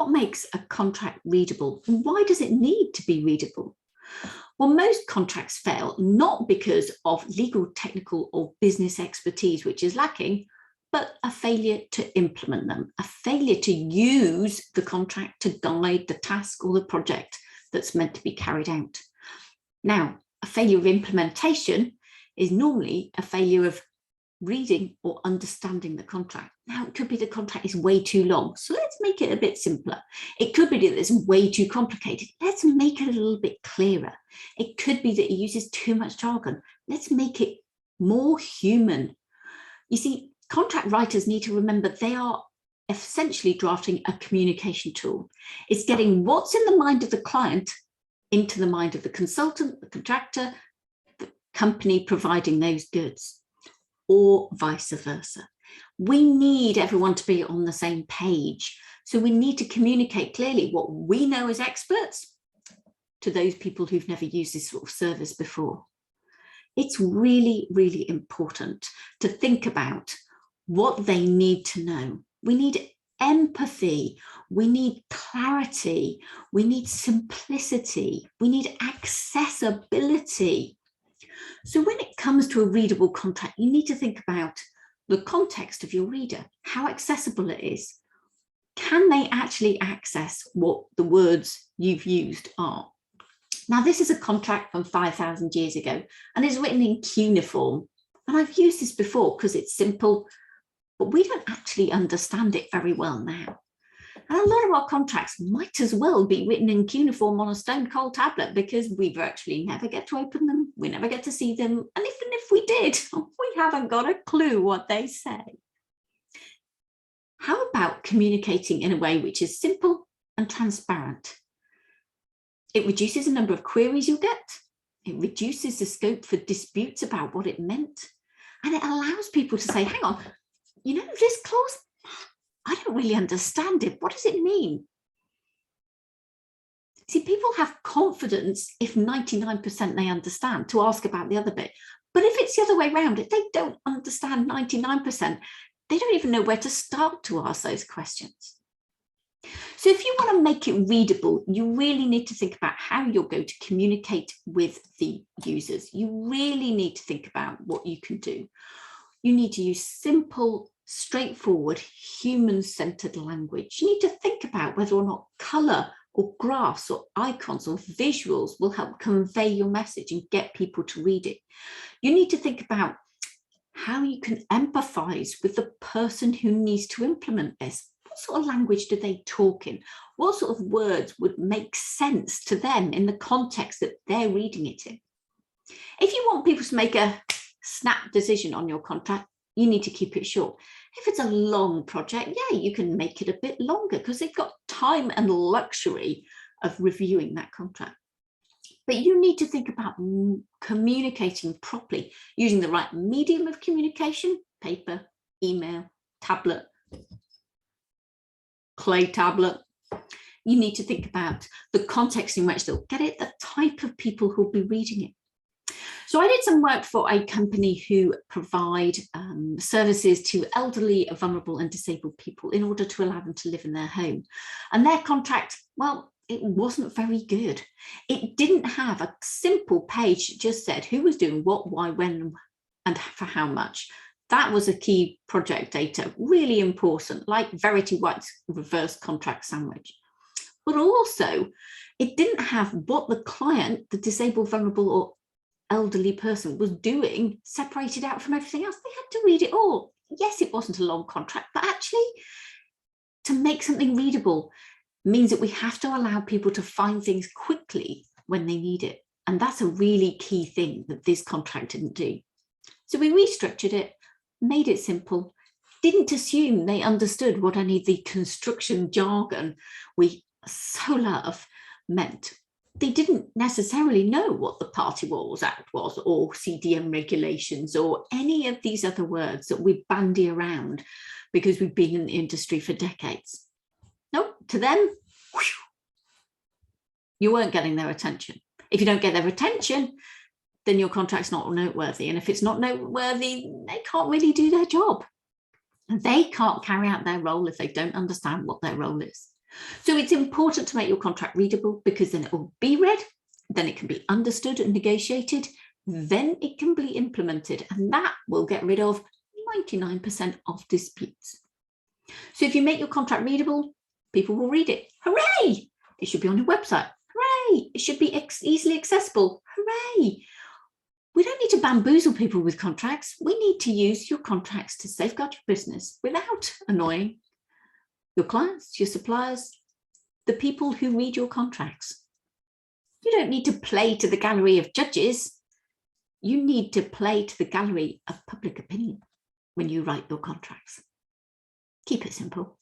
What makes a contract readable? And why does it need to be readable? Well, most contracts fail not because of legal, technical, or business expertise, which is lacking, but a failure to implement them, a failure to use the contract to guide the task or the project that's meant to be carried out. Now, a failure of implementation is normally a failure of reading or understanding the contract. Now, it could be the contract is way too long, so let's make it a bit simpler. It could be that it's way too complicated. Let's make it a little bit clearer. It could be that it uses too much jargon. Let's make it more human. You see, contract writers need to remember they are essentially drafting a communication tool. It's getting what's in the mind of the client into the mind of the consultant, the contractor, the company providing those goods, or vice versa. We need everyone to be on the same page. So we need to communicate clearly what we know as experts to those people who've never used this sort of service before. It's really, really important to think about what they need to know. We need empathy, we need clarity, we need simplicity, we need accessibility. So when it comes to a readable contract, you need to think about the context of your reader, how accessible it is. Can they actually access what the words you've used are? Now, this is a contract from 5,000 years ago and is written in cuneiform. And I've used this before because it's simple, but we don't actually understand it very well now. And a lot of our contracts might as well be written in cuneiform on a stone cold tablet because we virtually never get to open them. We never get to see them. And even if we did, we haven't got a clue what they say. How about communicating in a way which is simple and transparent? It reduces the number of queries you'll get. It reduces the scope for disputes about what it meant. And it allows people to say, hang on, you know, this clause, I don't really understand it. What does it mean? See, people have confidence if 99% they understand to ask about the other bit. But if it's the other way around, if they don't understand 99%, they don't even know where to start to ask those questions. So if you want to make it readable, you really need to think about how you're going to communicate with the users. You really need to think about what you can do. You need to use simple, straightforward, human-centered language. You need to think about whether or not color or graphs or icons or visuals will help convey your message and get people to read it. You need to think about how you can empathize with the person who needs to implement this. What sort of language do they talk in? What sort of words would make sense to them in the context that they're reading it in? If you want people to make a snap decision on your contract, you need to keep it short. If it's a long project, yeah, you can make it a bit longer because they've got time and luxury of reviewing that contract. But you need to think about communicating properly, using the right medium of communication, paper, email, tablet, clay tablet. You need to think about the context in which they'll get it, the type of people who'll be reading it. So I did some work for a company who provide services to elderly, vulnerable and disabled people in order to allow them to live in their home. And their contract, well, it wasn't very good. It didn't have a simple page that just said who was doing what, why, when, and for how much. That was a key project data, really important, like Verity White's reverse contract sandwich. But also, it didn't have what the client, the disabled, vulnerable or elderly person was doing separated out from everything else. They had to read it all. Yes, it wasn't a long contract, but actually to make something readable means that we have to allow people to find things quickly when they need it. And that's a really key thing that this contract didn't do. So we restructured it, made it simple, didn't assume they understood what any of the construction jargon we so love meant. They didn't necessarily know what the Party Walls Act was or CDM regulations or any of these other words that we bandy around because we've been in the industry for decades. No, to them, whew, you weren't getting their attention. If you don't get their attention, then your contract's not noteworthy. And if it's not noteworthy, they can't really do their job. They can't carry out their role if they don't understand what their role is. So it's important to make your contract readable, because then it will be read, then it can be understood and negotiated, then it can be implemented, and that will get rid of 99% of disputes. So if you make your contract readable, people will read it. Hooray! It should be on your website. Hooray! It should be easily accessible. Hooray! We don't need to bamboozle people with contracts. We need to use your contracts to safeguard your business without annoying your clients, your suppliers, the people who read your contracts. You don't need to play to the gallery of judges. You need to play to the gallery of public opinion when you write your contracts. Keep it simple.